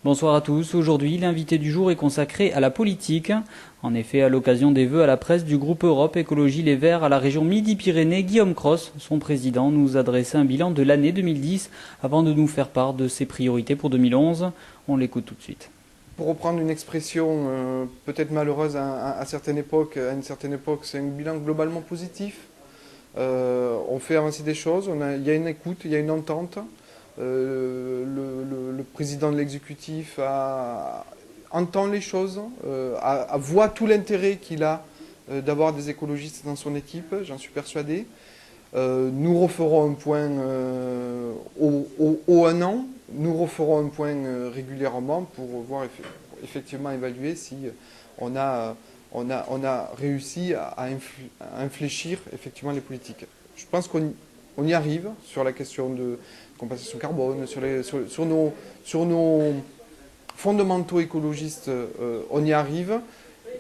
Bonsoir à tous. Aujourd'hui, l'invité du jour est consacré à la politique. En effet, à l'occasion des vœux à la presse du groupe Europe Écologie Les Verts à la région Midi-Pyrénées, Guillaume Cros, son président, nous adressait un bilan de l'année 2010 avant de nous faire part de ses priorités pour 2011. On l'écoute tout de suite. Pour reprendre une expression peut-être malheureuse à une certaine époque, c'est un bilan globalement positif. On fait avancer des choses, il y a une écoute, il y a une entente. Le président de l'exécutif entend les choses, voit tout l'intérêt qu'il a d'avoir des écologistes dans son équipe, j'en suis persuadé. Nous referons un point au 1 an, nous referons un point régulièrement pour voir effectivement évaluer si on a réussi à infléchir effectivement les politiques. Je pense qu'on y arrive sur la question de compensation carbone, sur nos fondamentaux écologistes, on y arrive.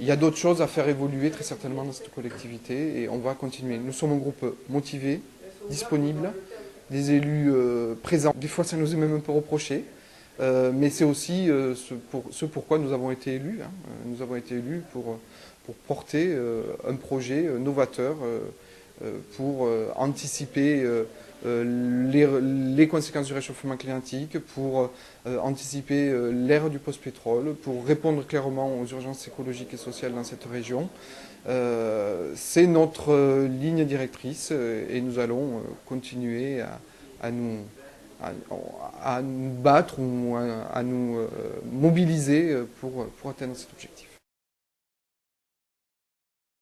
Il y a d'autres choses à faire évoluer très certainement dans cette collectivité et on va continuer. Nous sommes un groupe motivé, disponible, des élus présents. Des fois ça nous est même un peu reproché, mais c'est aussi ce pourquoi nous avons été élus. Nous avons été élus pour porter un projet novateur, pour anticiper les conséquences du réchauffement climatique, pour anticiper l'ère du post-pétrole, pour répondre clairement aux urgences écologiques et sociales dans cette région. C'est notre ligne directrice et nous allons continuer à nous battre ou à nous mobiliser pour atteindre cet objectif.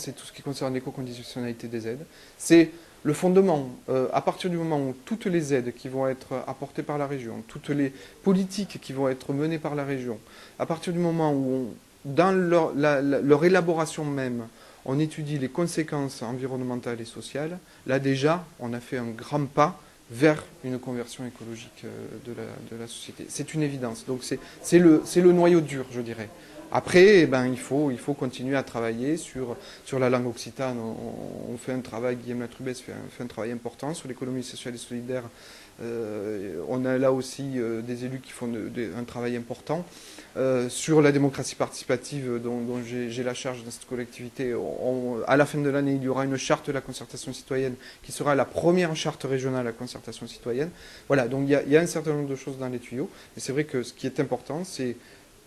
C'est tout ce qui concerne l'éco-conditionnalité des aides. C'est le fondement, à partir du moment où toutes les aides qui vont être apportées par la région, toutes les politiques qui vont être menées par la région, à partir du moment où, dans leur élaboration même, on étudie les conséquences environnementales et sociales, là déjà, on a fait un grand pas vers une conversion écologique de la société. C'est une évidence. Donc c'est le noyau dur, je dirais. Après, il faut continuer à travailler sur la langue occitane. On fait un travail, Guillaume Latrubès fait un travail important sur l'économie sociale et solidaire. On a là aussi des élus qui font un travail important. Sur la démocratie participative dont j'ai la charge dans cette collectivité, à la fin de l'année, il y aura une charte de la concertation citoyenne qui sera la première charte régionale de la concertation citoyenne. Voilà, donc il y a un certain nombre de choses dans les tuyaux. Mais c'est vrai que ce qui est important, c'est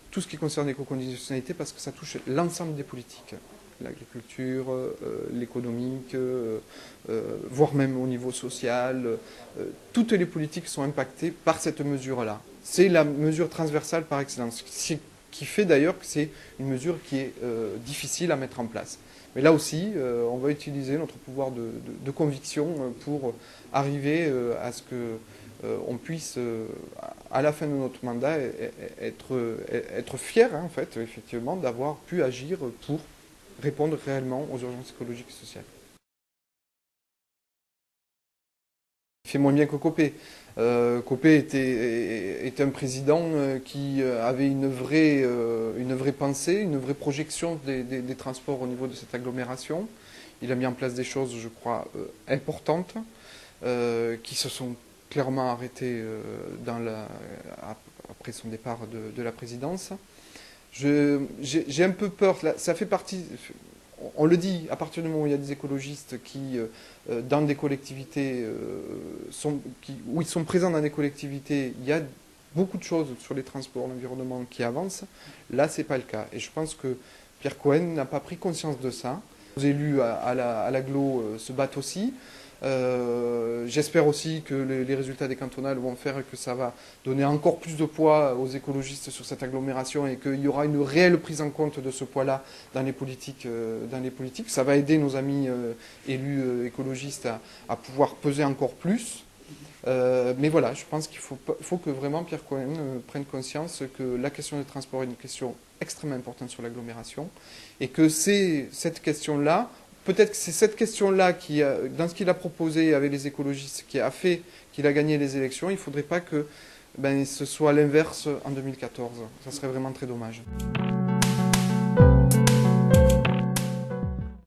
tout ce qui concerne l'éco-conditionnalité parce que ça touche l'ensemble des politiques. L'agriculture, l'économique, voire même au niveau social. Toutes les politiques sont impactées par cette mesure-là. C'est la mesure transversale par excellence, qui fait d'ailleurs que c'est une mesure qui est difficile à mettre en place. Mais là aussi, on va utiliser notre pouvoir de conviction pour arriver à ce que on puisse, à la fin de notre mandat, être fiers, en fait, effectivement, d'avoir pu agir pour répondre réellement aux urgences écologiques et sociales. Il fait moins bien que Copé. Copé était un président qui avait une vraie pensée, une vraie projection des transports au niveau de cette agglomération. Il a mis en place des choses, je crois, importantes, qui se sont clairement arrêtées après son départ de la présidence. J'ai un peu peur, ça fait partie, on le dit, à partir du moment où il y a des écologistes qui, dans des collectivités, où ils sont présents dans des collectivités, il y a beaucoup de choses sur les transports, l'environnement qui avancent. Là, ce n'est pas le cas. Et je pense que Pierre Cohen n'a pas pris conscience de ça. Les élus à l'agglo se battent aussi. J'espère aussi que les résultats des cantonales vont faire que ça va donner encore plus de poids aux écologistes sur cette agglomération et qu'il y aura une réelle prise en compte de ce poids-là dans les politiques. Ça va aider nos amis élus écologistes à pouvoir peser encore plus. Mais voilà, je pense qu'il faut que vraiment Pierre Cohen prenne conscience que la question des transports est une question extrêmement importante sur l'agglomération et que c'est cette question-là. Peut-être que c'est cette question-là, dans ce qu'il a proposé avec les écologistes, qui a fait qu'il a gagné les élections. Il ne faudrait pas que ce soit l'inverse en 2014. Ça serait vraiment très dommage.